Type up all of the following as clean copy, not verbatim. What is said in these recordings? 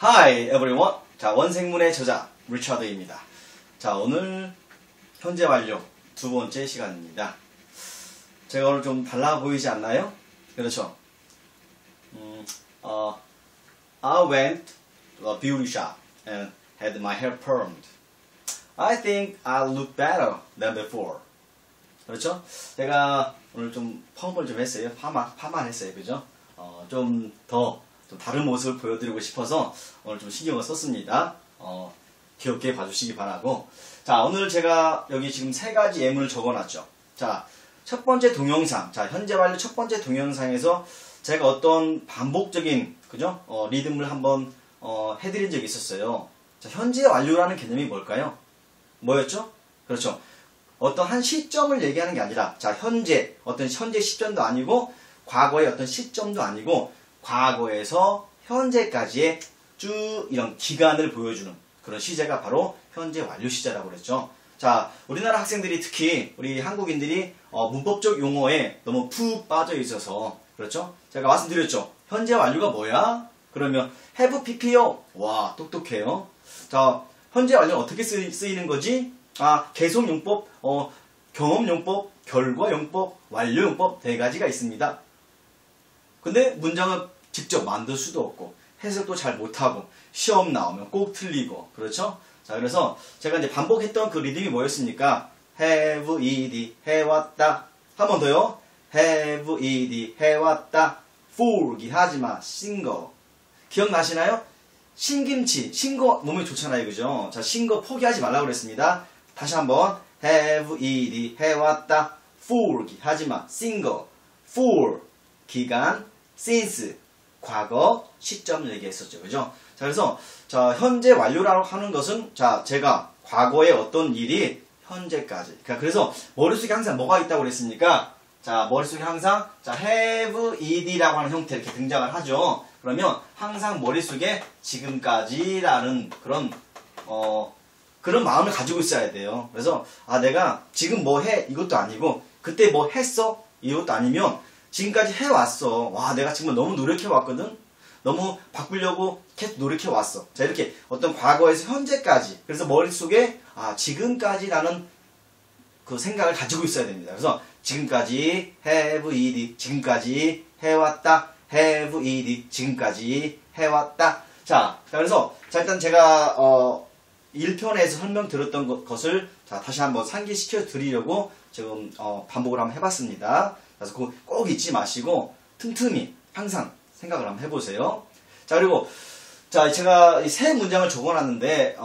Hi everyone. 자, 원생문의 저자 리처드입니다. 자, 오늘 현재 완료 두 번째 시간입니다. 제가 오늘 좀 달라 보이지 않나요? 그렇죠. I went to a beauty shop and had my hair permed. I think I look better than before. 그렇죠? 제가 오늘 좀 펌을 좀 했어요. 파마 했어요. 그죠? 좀 다른 모습을 보여드리고 싶어서 오늘 좀 신경을 썼습니다. 귀엽게 봐주시기 바라고. 자, 오늘 제가 여기 지금 세 가지 예문을 적어놨죠. 자, 첫 번째 동영상. 자, 현재 완료 첫 번째 동영상에서 제가 어떤 반복적인, 그죠? 리듬을 한번, 해드린 적이 있었어요. 자, 현재 완료라는 개념이 뭘까요? 뭐였죠? 그렇죠. 어떤 한 시점을 얘기하는 게 아니라, 자, 어떤 현재 시점도 아니고, 과거의 어떤 시점도 아니고, 과거에서 현재까지의 쭉 이런 기간을 보여주는 그런 시제가 바로 현재 완료 시제라고 그랬죠. 자, 우리나라 학생들이 특히 우리 한국인들이 문법적 용어에 너무 푹 빠져 있어서 그렇죠. 제가 말씀드렸죠. 현재 완료가 뭐야? 그러면 have pp요. 와, 똑똑해요. 자, 현재 완료는 어떻게 쓰이는 거지? 계속용법, 경험용법, 결과용법, 완료용법 네 가지가 있습니다. 근데 문장을 직접 만들 수도 없고 해석도 잘 못하고 시험 나오면 꼭 틀리고 그렇죠? 자, 그래서 제가 이제 반복했던 그 리듬이 뭐였습니까? have, ed, 해왔다. 한 번 더요. have, ed, 해왔다. 포기하지마. 신거. 기억나시나요? 신김치. 신거 몸에 좋잖아요. 그죠? 자, 신거 포기하지 말라고 그랬습니다. 다시 한번 have, ed, 해왔다. 포기하지마. 신거. for 기간, since 과거, 시점을 얘기했었죠. 그죠? 자, 그래서 자, 현재 완료라고 하는 것은 자, 제가 과거의 어떤 일이 현재까지. 그래서 머릿속에 항상 뭐가 있다고 그랬습니까? 자, 머릿속에 항상 자, have, ed라고 하는 형태 이렇게 등장을 하죠. 그러면 항상 머릿속에 지금까지라는 그런 마음을 가지고 있어야 돼요. 그래서 내가 지금 뭐 해? 이것도 아니고 그때 뭐 했어? 이것도 아니면 지금까지 해왔어. 와, 내가 정말 너무 노력해왔거든? 너무 바꾸려고 계속 노력해왔어. 자, 이렇게 어떤 과거에서 현재까지. 그래서 머릿속에, 지금까지라는 그 생각을 가지고 있어야 됩니다. 그래서 지금까지 have, ed, 지금까지 해왔다. have, ed, 지금까지 해왔다. 자, 그래서, 일단 제가, 1편에서 설명드렸던 것을, 자, 다시 한번 상기시켜 드리려고 지금, 반복을 한번 해봤습니다. 그래서 꼭 잊지 마시고 틈틈이 항상 생각을 한번 해보세요. 자, 그리고 자, 제가 새 문장을 적어놨는데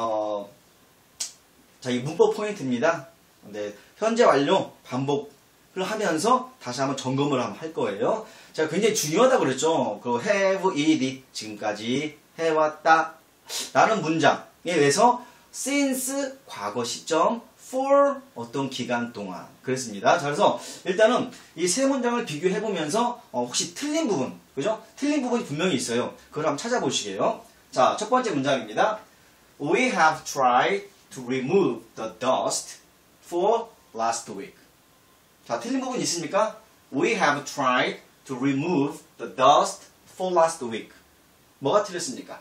자, 이 문법 포인트입니다. 근데 현재 완료 반복을 하면서 다시 한번 점검을 한번 할 거예요. 제가 굉장히 중요하다고 그랬죠. 그 have, ed 지금까지 해왔다 라는 문장에 의해서 since 과거 시점 for 어떤 기간 동안 그랬습니다. 자, 그래서 일단은 이 세 문장을 비교해보면서 혹시 틀린 부분, 그죠? 틀린 부분이 분명히 있어요. 그걸 한번 찾아보시게요. 자, 첫 번째 문장입니다. We have tried to remove the dust for last week. 자, 틀린 부분 있습니까? We have tried to remove the dust for last week. 뭐가 틀렸습니까?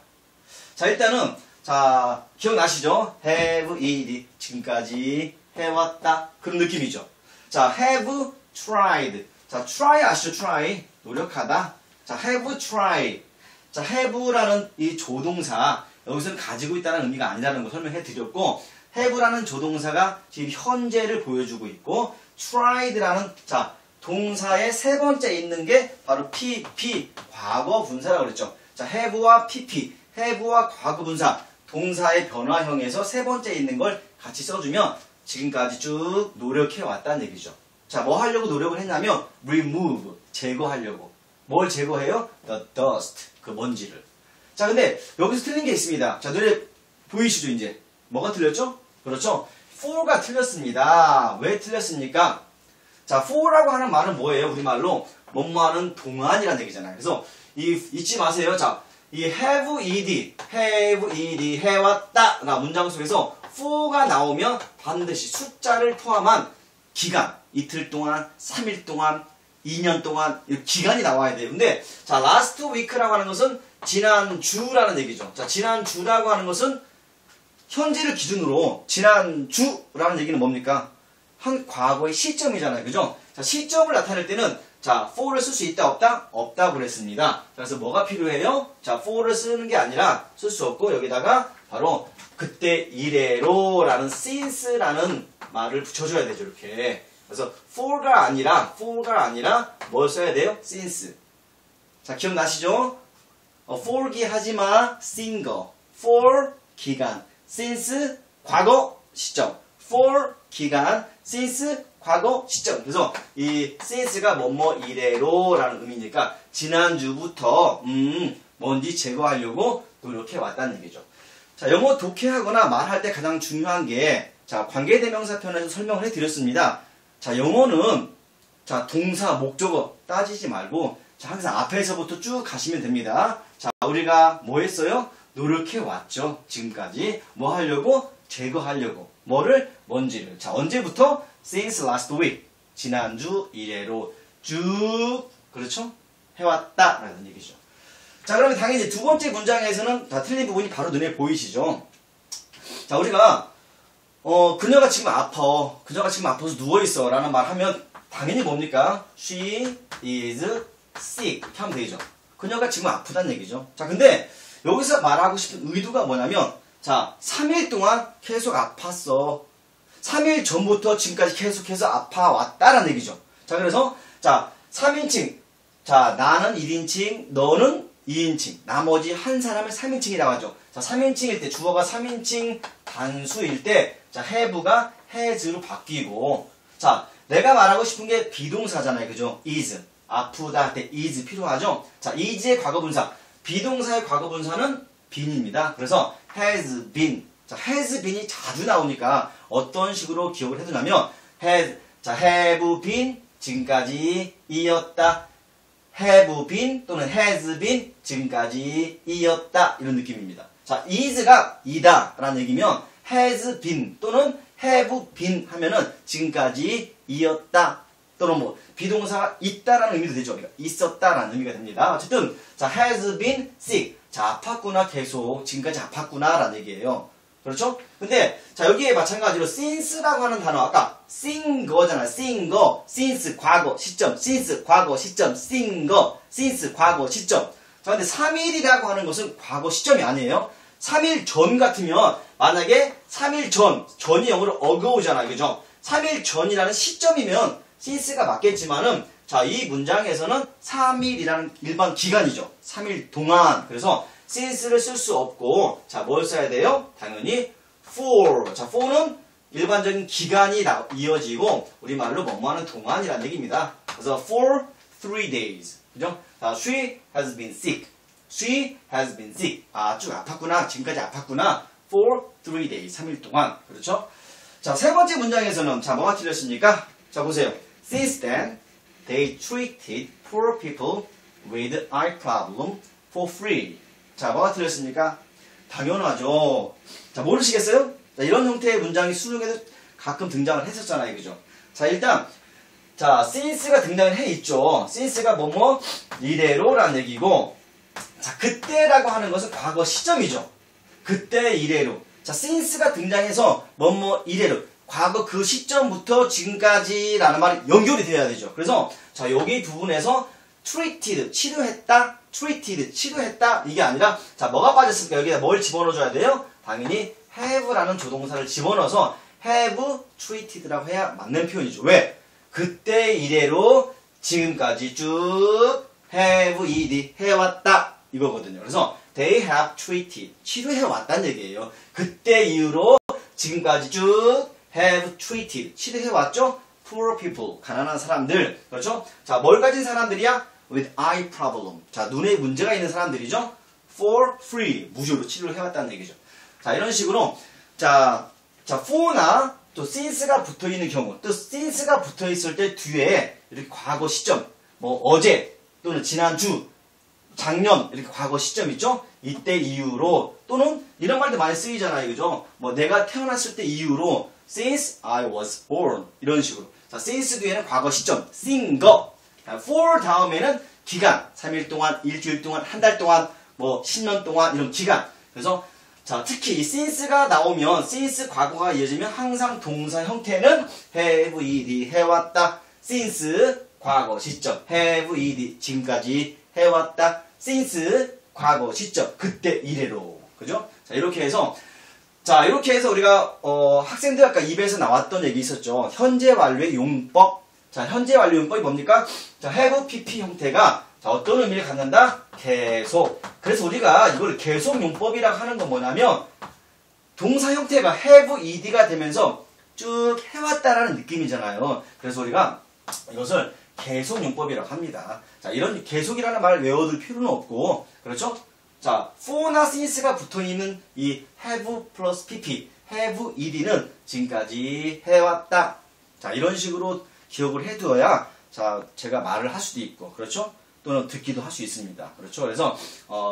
자, 일단은 자, 기억나시죠? have, ed, 지금까지 해왔다. 그런 느낌이죠. 자, have tried. 자, try 아시죠? try. 노력하다. 자, have tried. 자, have라는 이 조동사, 여기서는 가지고 있다는 의미가 아니라는 거 설명해 드렸고, have라는 조동사가 지금 현재를 보여주고 있고, tried라는, 자, 동사의 세 번째 있는 게 바로 pp, 과거 분사라고 그랬죠. 자, have와 pp, have와 과거 분사, 동사의 변화형에서 세 번째 있는 걸 같이 써주면 지금까지 쭉 노력해 왔다는 얘기죠. 자, 뭐 하려고 노력을 했냐면 remove, 제거하려고. 뭘 제거해요? the dust, 그 먼지를. 자, 근데 여기서 틀린 게 있습니다. 자, 눈에 보이시죠, 이제? 뭐가 틀렸죠? 그렇죠? for가 틀렸습니다. 왜 틀렸습니까? 자, for라고 하는 말은 뭐예요? 우리말로 뭐뭐하는 동안이라는 얘기잖아요. 그래서 잊지 마세요. 자, 이 have, ed, 해왔다 나 문장 속에서 for가 나오면 반드시 숫자를 포함한 기간, 이틀 동안, 3일 동안, 2년 동안 기간이 나와야 돼요. 근데 자, last week라고 하는 것은 지난주라는 얘기죠. 자, 지난주라고 하는 것은 현재를 기준으로 지난주라는 얘기는 뭡니까? 한 과거의 시점이잖아요. 그죠? 자, 시점을 나타낼 때는 자, for를 쓸 수 있다, 없다? 없다고 그랬습니다. 그래서 뭐가 필요해요? 자, for를 쓰는 게 아니라 쓸 수 없고 여기다가 바로 그때 이래로라는 since라는 말을 붙여줘야 되죠. 이렇게. 그래서 for가 아니라 뭘 써야 돼요? since. 자, 기억나시죠? for기 하지마, single. for 기간, since 과거 시점. for 기간, since 과거 시점. 그래서 이 since가 뭐뭐 이래로라는 의미니까 지난주부터 뭔지 제거하려고 노력해 왔다는 얘기죠. 자, 영어 독해하거나 말할 때 가장 중요한 게 자, 관계대명사 편에서 설명을 해드렸습니다. 자, 영어는 자, 동사, 목적어 따지지 말고 자, 항상 앞에서부터 쭉 가시면 됩니다. 자, 우리가 뭐 했어요? 노력해 왔죠. 지금까지 뭐 하려고? 제거하려고. 뭐를? 뭔지를. 자, 언제부터? Since last week. 지난주 이래로 쭉 그렇죠? 해왔다라는 얘기죠. 자, 그러면 당연히 두 번째 문장에서는 다 틀린 부분이 바로 눈에 보이시죠? 자, 우리가 그녀가 지금 아파서 누워있어 라는 말 하면 당연히 뭡니까? She is sick 이렇게 하면 되죠. 그녀가 지금 아프다는 얘기죠. 자, 근데 여기서 말하고 싶은 의도가 뭐냐면 자, 3일 동안 계속 아팠어. 3일 전부터 지금까지 계속해서 아파왔다라는 얘기죠. 자, 그래서 자, 3인칭. 자, 나는 1인칭, 너는 2인칭. 나머지 한 사람을 3인칭이라고 하죠. 자, 3인칭일 때 주어가 3인칭 단수일 때 자, have가 has로 바뀌고 자, 내가 말하고 싶은 게 비동사잖아요. 그죠? is. 아프다 할 때 is 필요하죠? 자, is의 과거분사. 비동사의 과거분사는 been입니다. 그래서 has been. 자, has been이 자주 나오니까 어떤 식으로 기억을 해두냐면 자, have been 지금까지 이었다. have been 또는 has been 지금까지 이었다. 이런 느낌입니다. 자, is가 이다 라는 얘기면 has been 또는 have been 하면은 지금까지 이었다. 또는 뭐 비동사가 있다라는 의미도 되죠. 그러니까 있었다라는 의미가 됩니다. 어쨌든 자, has been sick. 자, 아팠구나 계속 지금까지 아팠구나라는 얘기예요. 그렇죠? 근데 자, 여기에 마찬가지로 since라고 하는 단어 아까 sin 거잖아요. sin 거, since 과거 시점, since 과거 시점, sin 거, since 과거 시점. 자, 근데 3일이라고 하는 것은 과거 시점이 아니에요. 3일 전 같으면 만약에 3일 전이 영어로 ago잖아요. 그죠? 3일 전이라는 시점이면 since가 맞겠지만은 자, 이 문장에서는 3일이라는 일반 기간이죠. 3일 동안. 그래서 since를 쓸 수 없고 자, 뭘 써야 돼요? 당연히 for. 자, for는 일반적인 기간이 이어지고 우리말로 뭐뭐하는 동안이라는 얘기입니다. 그래서 for 3 days. 그죠? 자, she has been sick. She has been sick. 아, 쭉 아팠구나. 지금까지 아팠구나. for 3 days. 3일 동안. 그렇죠? 자, 세 번째 문장에서는 자, 뭐가 틀렸습니까? 자, 보세요. Since then, they treated poor people with eye problem for free. 자, 뭐가 틀렸습니까? 당연하죠. 자, 모르시겠어요? 자, 이런 형태의 문장이 수능에도 가끔 등장을 했었잖아요. 그죠? 자, 일단 자, since가 등장을 해 있죠. since가 뭐뭐 이래로라는 얘기고 자, 그때라고 하는 것은 과거 시점이죠. 그때 이래로. 자, since가 등장해서 뭐뭐 이래로. 과거 그 시점부터 지금까지라는 말이 연결이 돼야 되죠. 그래서 자, 여기 부분에서 treated, 치료했다, treated, 치료했다 이게 아니라 자, 뭐가 빠졌을까? 여기다 뭘 집어넣어줘야 돼요? 당연히 have라는 조동사를 집어넣어서 have treated라고 해야 맞는 표현이죠. 왜? 그때 이래로 지금까지 쭉 have ed 해왔다 이거거든요. 그래서 they have treated, 치료해왔다는 얘기예요. 그때 이후로 지금까지 쭉 have treated, 치료해왔죠? poor people, 가난한 사람들. 그렇죠? 자, 뭘 가진 사람들이야? with eye problem. 자, 눈에 문제가 있는 사람들이죠? for free, 무료로 치료를 해왔다는 얘기죠. 자, 이런 식으로 자, for나 또 since가 붙어있는 경우, 또 since가 붙어있을 때 뒤에 이렇게 과거 시점, 뭐 어제 또는 지난주, 작년 이렇게 과거 시점 있죠? 이때 이후로 또는 이런 말도 많이 쓰이잖아요. 그죠? 뭐 내가 태어났을 때 이후로 since I was born 이런 식으로. 자, since 뒤에는 과거 시점, sin 거. for 다음에는 기간, 3일 동안, 일주일 동안, 한 달 동안, 뭐 10년 동안 이런 기간. 그래서 자, 특히 이 since가 나오면 since 과거가 이어지면 항상 동사 형태는 have ed 해왔다. since 과거 시점 have ed 지금까지 해왔다. since 과거 시점 그때 이래로. 그죠? 자, 이렇게 해서 우리가 학생들 아까 입에서 나왔던 얘기 있었죠. 현재 완료의 용법. 자, 현재 완료 용법이 뭡니까? 자, have pp 형태가 자, 어떤 의미를 갖는다? 계속. 그래서 우리가 이걸 계속 용법이라고 하는 건 뭐냐면 동사 형태가 have ed가 되면서 쭉 해왔다라는 느낌이잖아요. 그래서 우리가 이것을 계속 용법이라고 합니다. 자, 이런 계속이라는 말을 외워둘 필요는 없고, 그렇죠? 자, for나 since가 붙어있는 이 have 플러스 pp, have ed는 지금까지 해왔다. 자, 이런 식으로 기억을 해두어야 자, 제가 말을 할 수도 있고, 그렇죠? 또는 듣기도 할 수 있습니다. 그렇죠? 그래서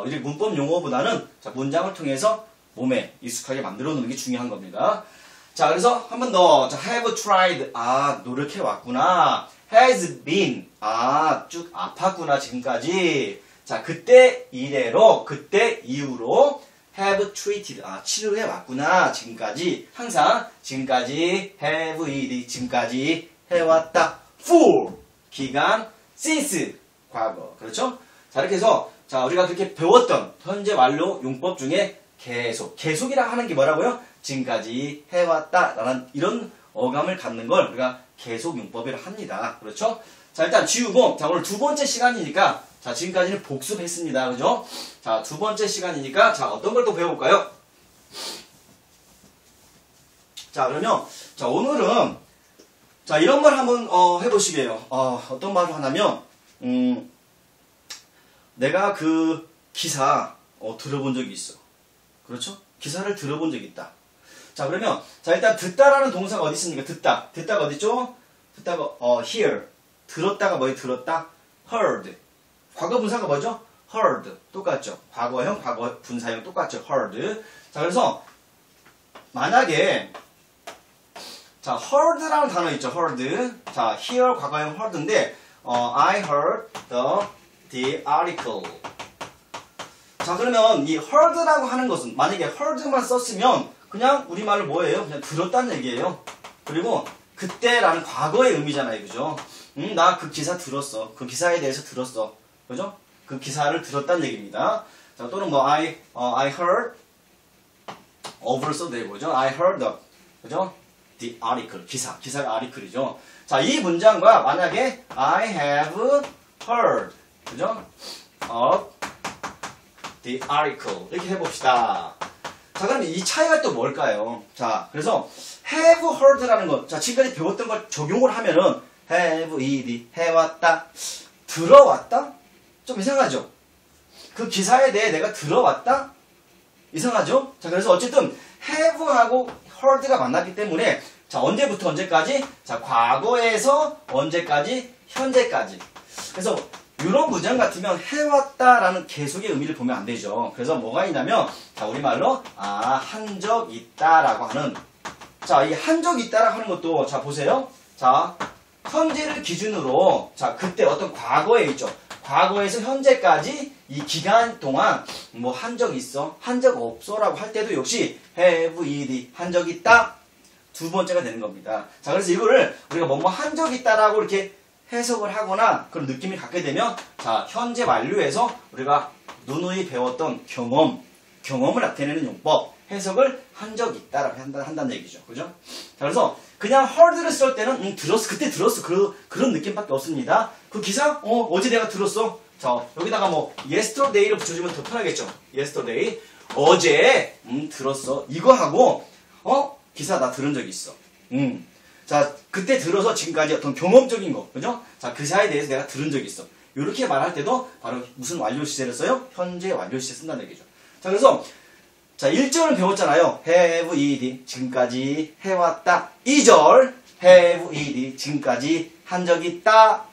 이렇게 문법 용어보다는 자, 문장을 통해서 몸에 익숙하게 만들어 놓는 게 중요한 겁니다. 자, 그래서 한 번 더. 자, have tried. 아, 노력해 왔구나. has been. 아, 쭉 아팠구나, 지금까지. 자, 그때 이래로, 그때 이후로 have treated. 아, 치료해 왔구나, 지금까지. 항상 지금까지 have ed. 지금까지 해왔다. for. 기간. since. 과거. 그렇죠? 자, 이렇게 해서 자, 우리가 그렇게 배웠던 현재 완료 용법 중에 계속이라 하는 게 뭐라고요? 지금까지 해왔다라는 이런 어감을 갖는 걸 우리가 계속 용법이라 합니다. 그렇죠? 자, 일단 지우고, 자, 오늘 두 번째 시간이니까, 자, 지금까지는 복습했습니다. 그죠? 자, 두 번째 시간이니까, 자, 어떤 걸 또 배워볼까요? 자, 그러면, 자, 오늘은, 자, 이런 말 한번, 해보시게요. 어떤 말을 하냐면, 내가 그 기사, 들어본 적이 있어. 그렇죠? 기사를 들어본 적이 있다. 자, 그러면, 자, 일단 듣다라는 동사가 어디 있습니까? 듣다가 어디죠? 듣다가, hear. 들었다가 뭐예요? 들었다? heard. 과거 분사가 뭐죠? heard. 똑같죠? 과거형, 과거 분사형 똑같죠? heard. 자, 그래서, 만약에, 자, heard라는 단어 있죠? heard. 자, hear 과거형 heard인데, I heard the article. 자, 그러면 이 heard라고 하는 것은 만약에 heard만 썼으면 그냥 우리말로 뭐예요? 그냥 들었다는 얘기예요. 그리고 그때라는 과거의 의미잖아요. 그죠? 나 그 기사 들었어. 그 기사에 대해서 들었어. 그죠? 그 기사를 들었다는 얘기입니다. 자, 또는 뭐 I heard of를 써도 되고, 그죠? I heard 그죠? the article. 기사가 article이죠. 자, 이 문장과 만약에 I have heard, 그죠? of the article. 이렇게 해봅시다. 자, 그럼 이 차이가 또 뭘까요? 자, 그래서 have heard라는 것. 자, 지금까지 배웠던 걸 적용을 하면은 have ed 해왔다. 들어왔다? 좀 이상하죠? 그 기사에 대해 내가 들어왔다? 이상하죠? 자, 그래서 어쨌든 have하고 heard가 만났기 때문에 자, 언제부터 언제까지? 자, 과거에서 언제까지? 현재까지. 그래서 이런 문장 같으면 해왔다라는 계속의 의미를 보면 안 되죠. 그래서 뭐가 있냐면 자, 우리말로 한 적 있다라고 하는 자, 이 한 적 있다라고 하는 것도 자, 보세요. 자, 현재를 기준으로 자, 그때 어떤 과거에 있죠. 과거에서 현재까지 이 기간 동안 뭐 한 적 있어? 한 적 없어라고 할 때도 역시 have ed 한 적 있다. 두 번째가 되는 겁니다. 자, 그래서 이거를 우리가 뭐뭐 한 적 있다라고 이렇게 해석을 하거나 그런 느낌이 갖게 되면 자, 현재 완료에서 우리가 누누이 배웠던 경험을 나타내는 용법, 해석을 한 적 있다라고 한다는 얘기죠. 그죠? 자, 그래서 그냥 heard를 쓸 때는 들었어, 그때 들었어 그런 느낌밖에 없습니다. 그 기사? 어제 내가 들었어. 자, 여기다가 뭐 yesterday를 붙여주면 더 편하겠죠. yesterday 어제 들었어. 이거 하고 기사 나 들은 적이 있어. 자, 그때 들어서 지금까지 어떤 경험적인 거, 그죠? 자, 그 사에 대해서 내가 들은 적이 있어. 이렇게 말할 때도 바로 무슨 완료 시제를 써요? 현재 완료 시제 쓴다는 얘기죠. 자, 그래서 자, 1절은 배웠잖아요. have ed 지금까지 해왔다. 2절 have ed 지금까지 한 적이 있다.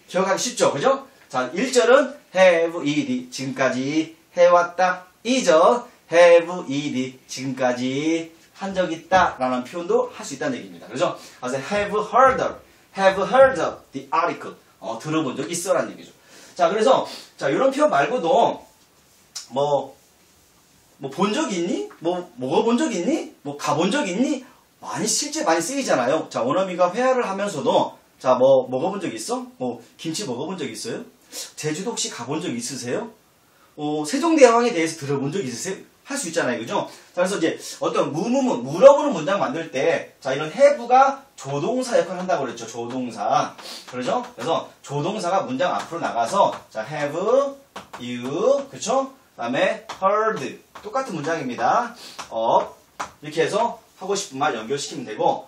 기억하기 쉽죠? 그죠? 자, 1절은 have ed 지금까지 해왔다. 2절 have ed 지금까지 한 적 있다 라는 표현도 할 수 있다는 얘기입니다. 그래서 have heard the article 들어본 적 있어 라는 얘기죠. 자, 그래서 자, 이런 표현 말고도 뭐 본 적 있니? 먹어본 적 있니? 가본 적 있니? 실제 많이 쓰이잖아요. 자, 원어민과 회화를 하면서도, 자, 먹어본 적 있어? 김치 먹어본 적 있어요? 제주도 혹시 가본 적 있으세요? 세종대왕에 대해서 들어본 적 있으세요? 할 수 있잖아요. 그죠? 자, 그래서 이제 어떤 물어보는 문장 만들 때, 자, 이런 have가 조동사 역할을 한다고 그랬죠. 조동사. 그러죠? 그래서 조동사가 문장 앞으로 나가서, 자, have you, 그쵸? 그 다음에 heard. 똑같은 문장입니다. 이렇게 해서 하고 싶은 말 연결시키면 되고,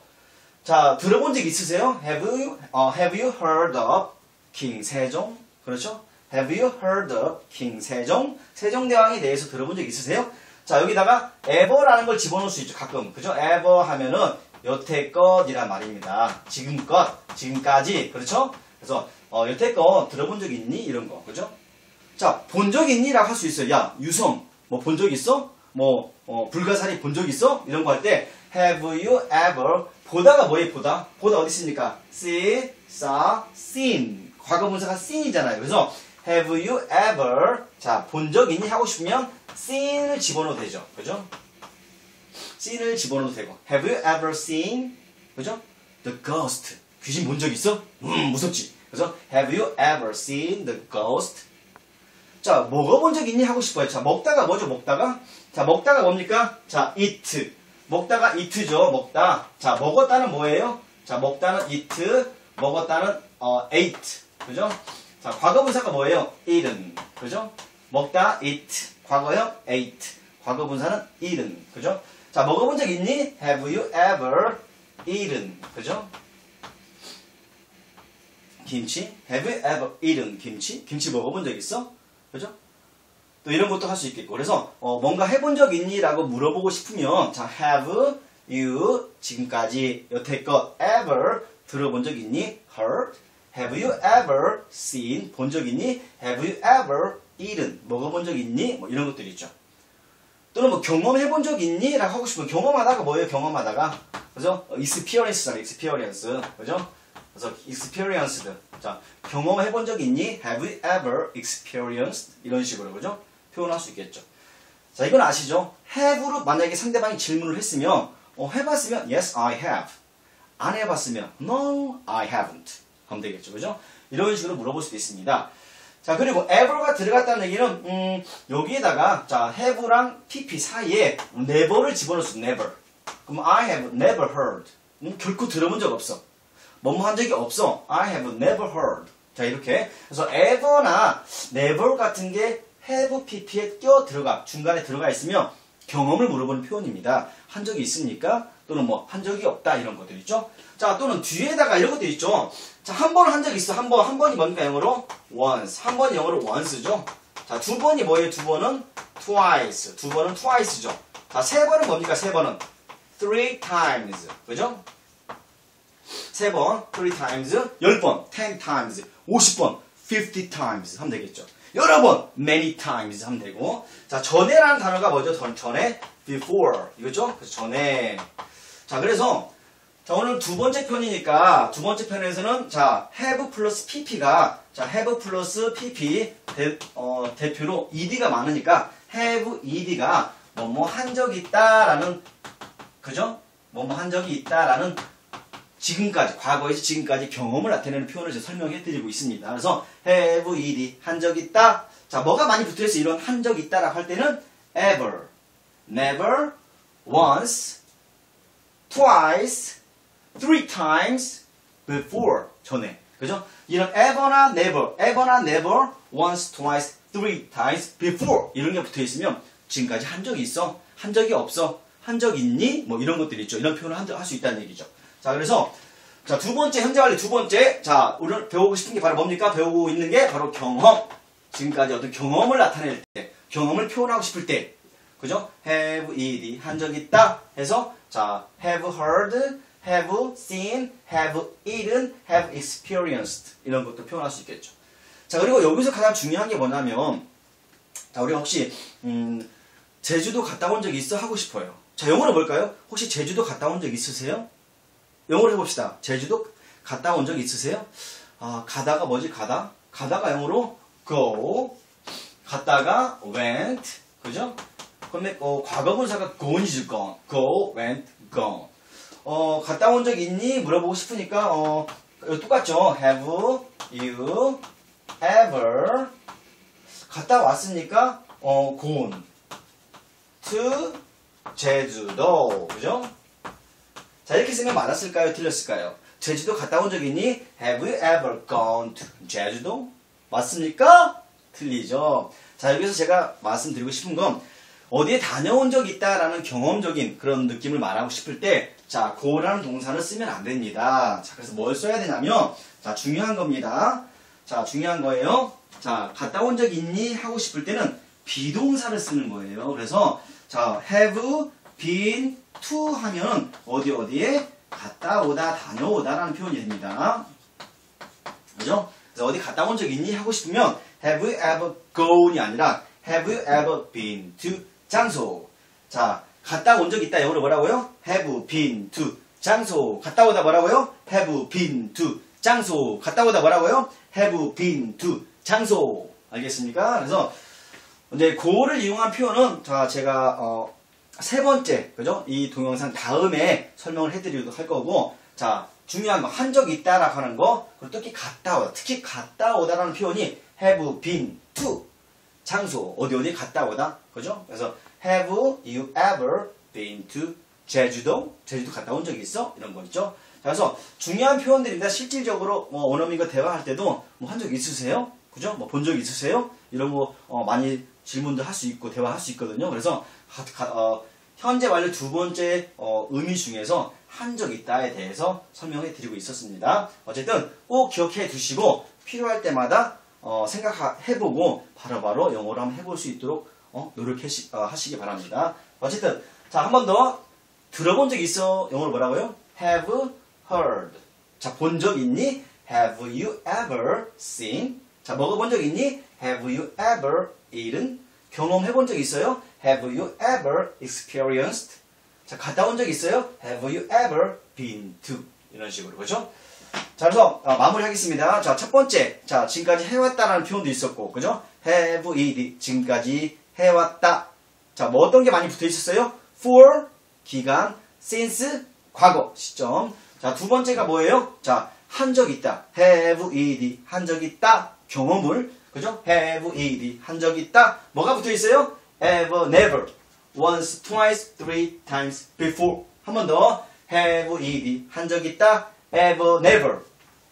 자, 들어본 적 있으세요? Have you heard of King 세종? 그렇죠? Have you heard of King 세종? 세종대왕에 대해서 들어본 적 있으세요? 자, 여기다가 ever라는 걸 집어넣을 수 있죠. 가끔. 그죠? ever 하면은 여태껏이란 말입니다. 지금껏, 지금까지. 그렇죠? 그래서 여태껏 들어본 적 있니? 이런 거. 그죠? 자, 본 적 있니? 라고 할 수 있어요. 야, 유성. 본 적 있어? 불가사리 본 적 있어? 이런 거 할 때 have you ever 보다가 뭐예요? 보다 어디 있습니까? see, saw, seen. 과거 분사가 seen이잖아요. 그래서 have you ever 자, 본 적 있니? 하고 싶으면 seen을 집어넣어도 되죠. 그죠? seen을 집어넣어도 되고 have you ever seen 그죠? the ghost 귀신 본 적 있어? 무섭지. 그래서 have you ever seen the ghost 자, 먹어본 적 있니? 하고 싶어요. 자, 먹다가 뭐죠? 먹다가 자, 먹다가 뭡니까? 자, eat 먹다가 eat죠. 먹다. 자, 먹었다는 뭐예요? 자, 먹다는 eat 먹었다는 ate 그죠? 자, 과거분사가 뭐예요? eaten. 그죠? 먹다 eat. 과거형 ate. 과거분사는 eaten. 그죠? 자, 먹어본 적 있니? Have you ever eaten? 그죠? 김치. Have you ever eaten 김치? 김치 먹어본 적 있어? 그죠? 또 이런 것도 할 수 있겠고. 그래서 뭔가 해본 적 있니? 라고 물어보고 싶으면 자, have you 지금까지 여태껏 ever 들어본 적 있니? heard. Have you ever seen? 본 적 있니? Have you ever eaten? 먹어본 적 있니? 이런 것들이 있죠. 또는 경험해 본 적 있니? 라고 하고 싶으면 경험하다가 뭐예요? 경험하다가. 그죠? experience잖아요. experience. 그죠? 그래서 experienced. 자, 경험해 본 적 있니? Have you ever experienced? 이런 식으로. 그죠? 표현할 수 있겠죠. 자, 이건 아시죠? have로 만약에 상대방이 질문을 했으면 해봤으면 yes, I have. 안 해봤으면 no, I haven't. 하면 되겠죠. 그죠? 이런 식으로 물어볼 수도 있습니다. 자, 그리고 ever가 들어갔다는 얘기는 여기에다가 자, have랑 pp 사이에 never를 집어넣을 수 never. 그럼 I have never heard. 결코 들어본 적 없어. 뭐뭐 한 적이 없어. I have never heard. 자, 이렇게. 그래서 ever나 never 같은 게 have pp에 중간에 들어가 있으면 경험을 물어보는 표현입니다. 한 적이 있습니까? 또는 한 적이 없다 이런 것들 있죠. 자, 또는 뒤에다가 이런 것도 있죠. 자, 한 번 한 적 있어. 한 번이 뭡니까? 영어로 once. 한 번이 영어로 once죠. 자, 두 번이 뭐예요? 두 번은 twice. 두 번은 twice죠. 자, 세 번은 뭡니까? 세 번은 three times. 그죠? 세 번, three times. 10번, 10 times. 50번, 50 times. 하면 되겠죠. 여러 번, many times 하면 되고. 자, 전에라는 단어가 뭐죠? 전에, before. 이거죠? 그래서 전에. 자, 그래서, 자, 오늘 두 번째 편이니까, 두 번째 편에서는, 자, have 플러스 pp가, 자, have 플러스 pp, 대표로 ed가 많으니까, have ed가, 한 적이 있다라는, 그죠? 한 적이 있다라는, 지금까지, 과거에서 지금까지 경험을 나타내는 표현을 제가 설명해 드리고 있습니다. 그래서 have ed 한 적 있다. 자, 뭐가 많이 붙어있어? 이런 한 적 있다라고 할 때는 ever, never, once, twice, three times, before 전에. 그죠? 이런 ever나 never, once, twice, three times, before 이런 게 붙어있으면 지금까지 한 적이 있어? 한 적이 없어? 한 적 있니? 이런 것들이 있죠. 이런 표현을 할 수 있다는 얘기죠. 자, 그래서, 자, 두 번째, 현재 완료 두 번째. 자, 오늘 배우고 싶은 게 바로 뭡니까? 배우고 있는 게 바로 경험. 지금까지 어떤 경험을 나타낼 때, 경험을 표현하고 싶을 때. 그죠? have ed, 한 적 있다. 해서, 자, have heard, have seen, have eaten, have experienced. 이런 것도 표현할 수 있겠죠. 자, 그리고 여기서 가장 중요한 게 뭐냐면, 자, 우리 혹시, 제주도 갔다 온 적 있어? 하고 싶어요. 자, 영어로 뭘까요? 혹시 제주도 갔다 온 적 있으세요? 영어로 해봅시다. 제주도 갔다 온 적 있으세요? 아, 가다가 뭐지? 가다가 영어로 go. 갔다가 went, 그죠? 그러면 과거 분사가 gone이죠, gone. go, went, gone. 갔다 온 적 있니? 물어보고 싶으니까 똑같죠. Have you ever 갔다 왔으니까 gone to 제주도, 그죠? 자, 이렇게 쓰면 맞았을까요? 틀렸을까요? 제주도 갔다 온 적 있니? Have you ever gone to 제주도? 맞습니까? 틀리죠. 자, 여기서 제가 말씀드리고 싶은 건 어디에 다녀온 적 있다라는 경험적인 그런 느낌을 말하고 싶을 때 자, go라는 동사를 쓰면 안 됩니다. 자, 그래서 뭘 써야 되냐면 자, 중요한 겁니다. 자, 중요한 거예요. 자, 갔다 온 적 있니? 하고 싶을 때는 비동사를 쓰는 거예요. 그래서 자, have been to 하면 어디에 갔다 오다, 다녀오다라는 표현이 됩니다. 그죠? 그래서 어디 갔다 온 적 있니? 하고 싶으면 have you ever gone이 아니라 have you ever been to 장소. 자, 갔다 온 적 있다. 영어로 뭐라고요? have been to 장소. 갔다 오다 뭐라고요? have been to 장소. 갔다 오다 뭐라고요? have been to 장소. 알겠습니까? 그래서 이제 go를 이용한 표현은 자, 제가 세 번째, 그죠? 이 동영상 다음에 설명을 해드리도록 할 거고, 자, 중요한 거, 한 적 있다라고 하는 거, 그리고 갔다 오다. 특히 갔다 오다라는 표현이 have been to 장소, 어디 갔다 오다, 그죠? 그래서 have you ever been to 제주도? 제주도 갔다 온 적이 있어? 이런 거 있죠? 자, 그래서 중요한 표현들입니다. 실질적으로 원어민과 대화할 때도 한 적 있으세요? 그죠? 본 적 있으세요? 이런 거 많이 질문도 할 수 있고 대화할 수 있거든요. 그래서 현재 완료 두 번째 의미 중에서 한 적 있다에 대해서 설명해 드리고 있었습니다. 어쨌든 꼭 기억해 두시고 필요할 때마다 생각해보고 바로바로 영어로 한번 해볼 수 있도록 노력하시기 바랍니다. 어쨌든 자, 한 번 더 들어본 적 있어? 영어로 뭐라고요? Have heard. 자, 본 적 있니? Have you ever seen? 자, 먹어본 적 있니? Have you ever eaten? 경험해본 적 있어요? Have you ever experienced? 자, 갔다 온 적 있어요? Have you ever been to? 이런 식으로, 그죠? 자, 그래서 마무리하겠습니다. 자, 첫 번째, 자, 지금까지 해왔다라는 표현도 있었고, 그죠? have, ed, 지금까지 해왔다. 자, 뭐 어떤 게 많이 붙어 있었어요? for, 기간, since, 과거, 시점. 자, 두 번째가 뭐예요? 자, 한 적 있다. have, ed, 한 적 있다. 경험을, 그죠? have, ed, 한 적 있다. 뭐가 붙어 있어요? ever, never, once, twice, three times, before. 한 번 더. have, ed, 한 적 있다. ever, never,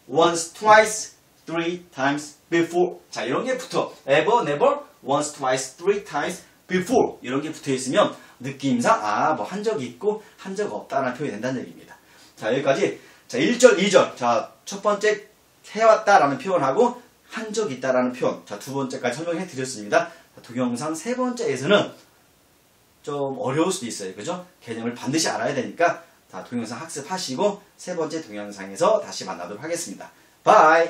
once, twice, three times, before. 자, 이런 게 붙어. ever, never, once, twice, three times, before. 이런 게 붙어 있으면 느낌상 뭐 한 적이 있고 한 적 없다라는 표현이 된다는 얘기입니다. 자, 여기까지. 자, 1절, 2절. 자, 첫 번째 해왔다라는 표현하고 한 적 있다라는 표현. 자, 두 번째까지 설명해 드렸습니다. 동영상 세 번째에서는 좀 어려울 수도 있어요. 그죠? 개념을 반드시 알아야 되니까 동영상 학습하시고 세 번째 동영상에서 다시 만나도록 하겠습니다. 바이!